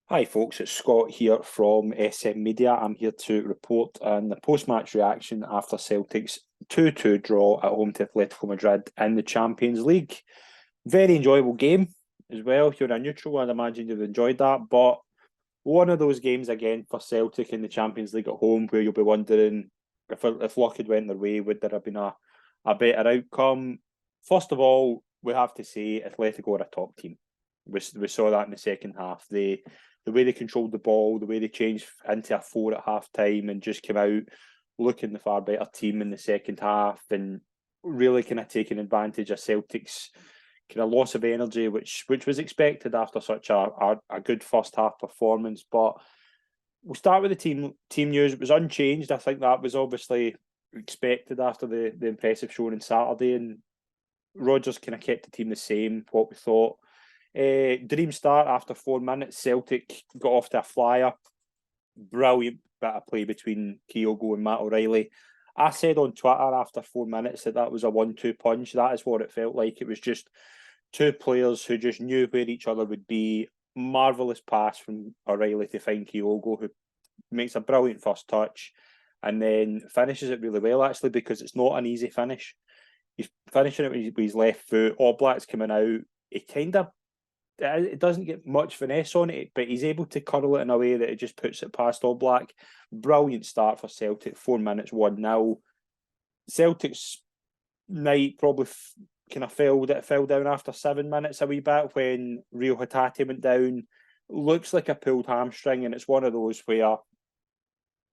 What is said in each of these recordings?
Hi folks, it's Scott here from SM Media. I'm here to report on the post-match reaction after Celtic's 2-2 draw at home to Atletico Madrid in the Champions League. Very enjoyable game as well. If you're a neutral, I'd imagine you've enjoyed that. But one of those games again for Celtic in the Champions League at home where you'll be wondering if luck had went their way, would there have been a better outcome? First of all, we have to say Atletico are a top team. We saw that in the second half. The way they controlled the ball, the way they changed into a four at half time and just came out looking the far better team in the second half and really kind of taking advantage of Celtic's kind of loss of energy, which was expected after such a good first half performance. But we'll start with the team news. It was unchanged. I think that was obviously expected after the impressive showing on Saturday, and Rodgers kind of kept the team the same. What we thought. Dream start after 4 minutes. Celtic got off to a flyer. Brilliant bit of play between Kyogo and Matt O'Reilly. I said on Twitter after 4 minutes that was a 1-2 punch. That is what it felt like. It was just two players who just knew where each other would be. Marvellous pass from O'Reilly to find Kyogo, who makes a brilliant first touch and then finishes it really well, actually, because it's not an easy finish. He's finishing it with his left foot. Oblak's coming out. He kind of it doesn't get much finesse on it, but he's able to curl it in a way that it just puts it past Oblak. Brilliant start for Celtic. 4 minutes, 1-0. Celtic's night probably kind of fell down after 7 minutes a wee bit when Rio Hatate went down. Looks like a pulled hamstring, and it's one of those where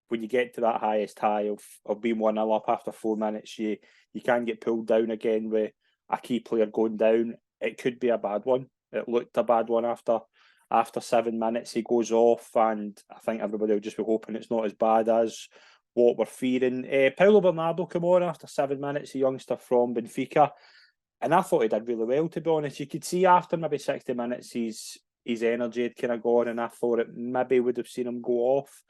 when you get to that highest high of being 1-0 up after 4 minutes, you can get pulled down again with a key player going down. It could be a bad one. It looked a bad one after 7 minutes. He goes off, and I think everybody will just be hoping it's not as bad as what we're fearing. Paulo Bernardo came on after 7 minutes, a youngster from Benfica, and I thought he did really well, to be honest. You could see after maybe 60 minutes his energy had kind of gone, and I thought it maybe would have seen him go off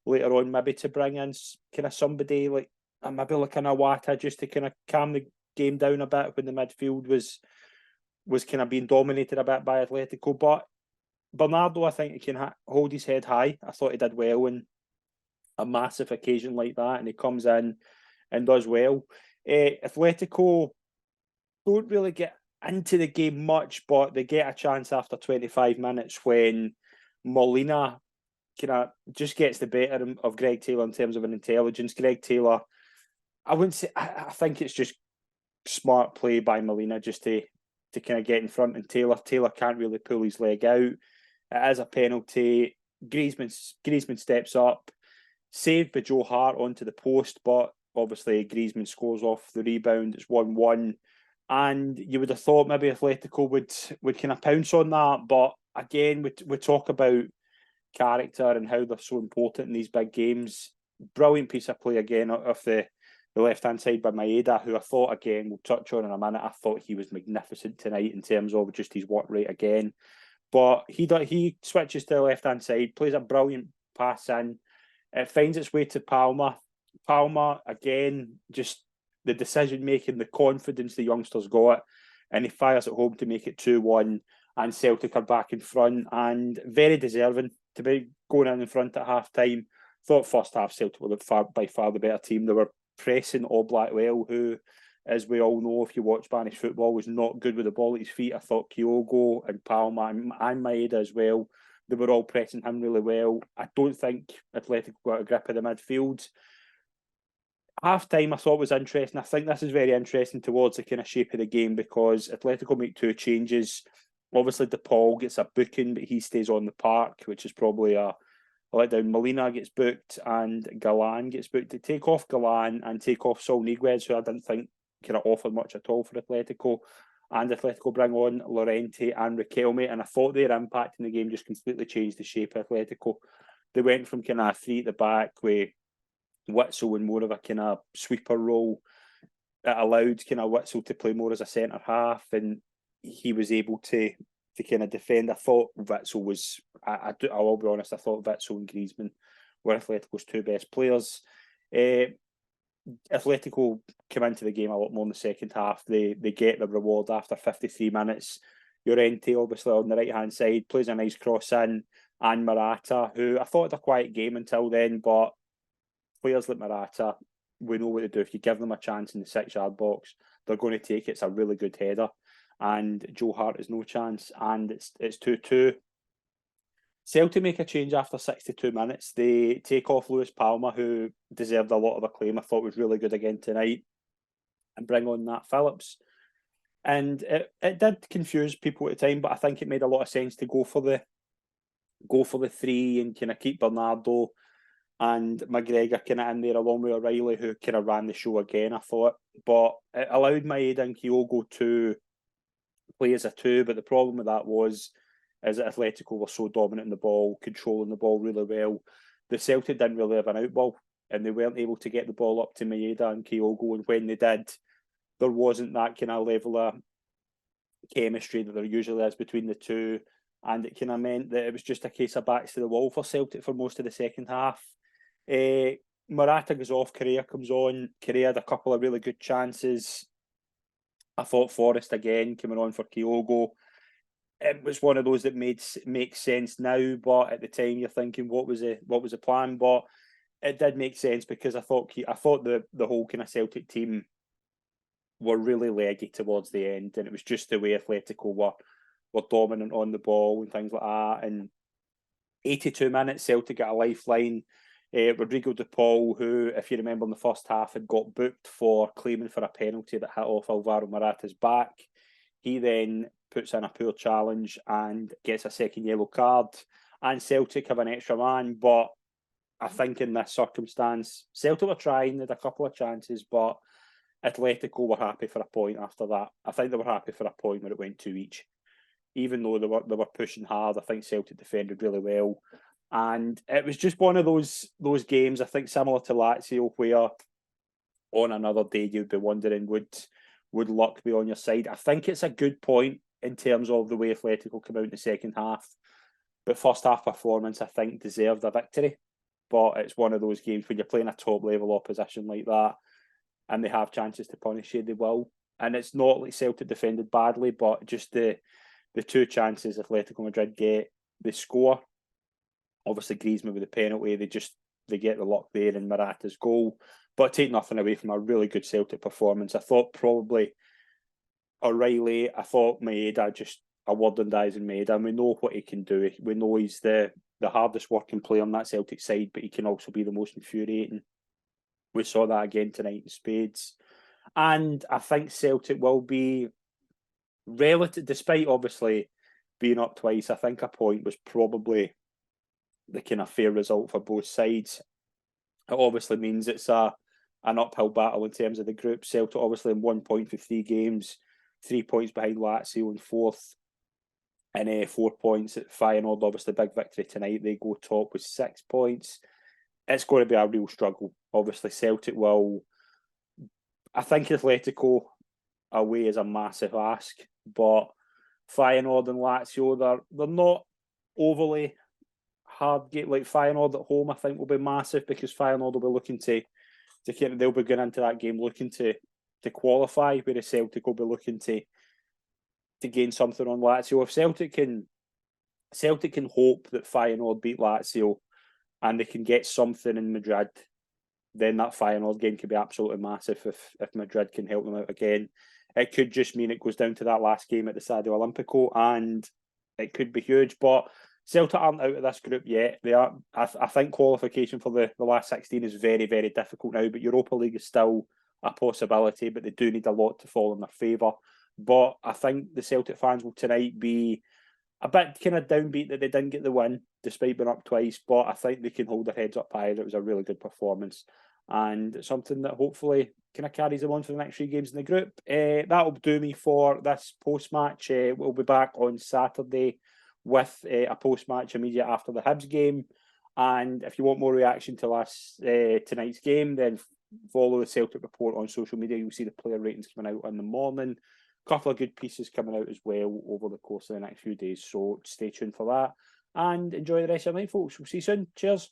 later on, maybe to bring in kind of somebody like maybe like an Awata just to kind of calm the game down a bit when the midfield was kind of being dominated a bit by Atletico. But Bernardo, I think he can hold his head high. I thought he did well in a massive occasion like that, and he comes in and does well. Atletico don't really get into the game much, but they get a chance after 25 minutes when Molina kind of just gets the better of Greg Taylor in terms of an intelligence. Greg Taylor, I wouldn't say, I think it's just smart play by Molina just to kind of get in front, and Taylor can't really pull his leg out. It is a penalty. Griezmann steps up, saved by Joe Hart onto the post, but obviously Griezmann scores off the rebound. It's 1-1. And you would have thought maybe Atletico would kind of pounce on that. But again, we talk about character and how they're so important in these big games. Brilliant piece of play again of the left-hand side by Maeda, who I thought, again, we'll touch on in a minute. I thought he was magnificent tonight in terms of just his work rate again. But he switches to the left-hand side, plays a brilliant pass in. It finds its way to Palma. Palma, again, just the decision-making, the confidence the youngsters got, and he fires it home to make it 2-1, and Celtic are back in front, and very deserving to be going in front at half-time. Thought first half Celtic were by far the better team. They were pressing Oblak well, who, as we all know, if you watch Spanish football, was not good with the ball at his feet. I thought Kyogo and Palma and Maeda as well, they were all pressing him really well. I don't think Atletico got a grip of the midfield. Half time I thought was interesting. I think this is very interesting towards the kind of shape of the game because Atletico make two changes. Obviously, DePaul gets a booking, but he stays on the park, which is probably a letdown. Molina gets booked and Galan gets booked. To take off Galan and take off Saul Niguez, who I didn't think kind of offered much at all for Atletico. And Atletico bring on Llorente and Riquelme, and I thought their impact in the game just completely changed the shape of Atletico. They went from kind of three at the back with Witzel in more of a kind of sweeper role. It allowed kind of Witzel to play more as a centre half, and he was able to kind of defend. I thought Witzel was, I will be honest, I thought Witzel and Griezmann were Atletico's two best players. Atletico come into the game a lot more in the second half. They get the reward after 53 minutes. Llorente, obviously, on the right-hand side, plays a nice cross in. and Morata, who I thought had a quiet game until then, but players like Morata, we know what to do. If you give them a chance in the 6-yard box, they're going to take it. It's a really good header. And Joe Hart has no chance. And it's 2-2. Celtic make a change after 62 minutes. They take off Lewis Palmer, who deserved a lot of acclaim. I thought was really good again tonight, and bring on Nat Phillips. And it did confuse people at the time, but I think it made a lot of sense to go for the three and kind of keep Bernardo and McGregor kind of in there along with O'Reilly, who kind of ran the show again, I thought. But it allowed Maeda and Kyogo to play as a two, but the problem with that was is that Atletico were so dominant in the ball, controlling the ball really well. The Celtic didn't really have an out ball, and they weren't able to get the ball up to Maeda and Kyogo, and when they did, there wasn't that kind of level of chemistry that there usually is between the two, and it kind of meant that it was just a case of backs to the wall for Celtic for most of the second half. Morata goes off, Correa comes on. Correa had a couple of really good chances. I thought Forrest again coming on for Kyogo. It was one of those that makes sense now, but at the time you're thinking what was the plan? But it did make sense because I thought the whole kind of Celtic team were really leggy towards the end, and it was just the way Atletico were dominant on the ball and things like that. And 82 minutes, Celtic got a lifeline. Rodrigo de Paul, who, if you remember in the first half, had got booked for claiming for a penalty that hit off Alvaro Morata's back. He then puts in a poor challenge and gets a second yellow card. And Celtic have an extra man, but I think in this circumstance, Celtic were trying, they had a couple of chances, but Atletico were happy for a point after that. I think they were happy for a point when it went 2 each. Even though they were pushing hard, I think Celtic defended really well. And it was just one of those games, I think, similar to Lazio, where on another day you'd be wondering, would luck be on your side? I think it's a good point in terms of the way Atletico come out in the second half. But first half performance, I think, deserved a victory. But it's one of those games when you're playing a top-level opposition like that and they have chances to punish you, they will. And it's not like Celtic defended badly, but just the two chances Atletico Madrid get, they score. Obviously, Griezmann with the penalty, they get the luck there in Morata's goal. But take nothing away from a really good Celtic performance. I thought probably O'Reilly, I thought Maeda, just a word on dies in Maeda, and we know what he can do. We know he's the hardest working player on that Celtic side, but he can also be the most infuriating. We saw that again tonight in spades. And I think Celtic will be relative, despite obviously being up twice, I think a point was probably the kind of fair result for both sides. It obviously means it's an uphill battle in terms of the group. Celtic obviously in 1 point for 3 games, 3 points behind Lazio in fourth, and 4 points at Feyenoord. Obviously, big victory tonight. They go top with 6 points. It's going to be a real struggle. Obviously, Celtic will. I think Atletico away is a massive ask, but Feyenoord and Lazio, they're not overly hard game. Like Feyenoord at home, I think will be massive because Feyenoord will be looking to they'll be going into that game looking to qualify, whereas Celtic will be looking to gain something on Lazio. If Celtic can hope that Feyenoord beat Lazio and they can get something in Madrid, then that Feyenoord game could be absolutely massive if Madrid can help them out again. It could just mean it goes down to that last game at the Stadio Olimpico, and it could be huge. But Celtic aren't out of this group yet. They are. I think qualification for the last 16 is very, very difficult now, but Europa League is still a possibility, but they do need a lot to fall in their favour. But I think the Celtic fans will tonight be a bit kind of downbeat that they didn't get the win, despite being up twice, but I think they can hold their heads up high. It was a really good performance and something that hopefully kind of carries them on for the next 3 games in the group. That'll do me for this post-match. We'll be back on Saturday with a post-match immediate after the Hibs game. And if you want more reaction to tonight's game, then follow the Celtic Report on social media. You'll see the player ratings coming out in the morning. A couple of good pieces coming out as well over the course of the next few days. So stay tuned for that and enjoy the rest of the night, folks. We'll see you soon. Cheers.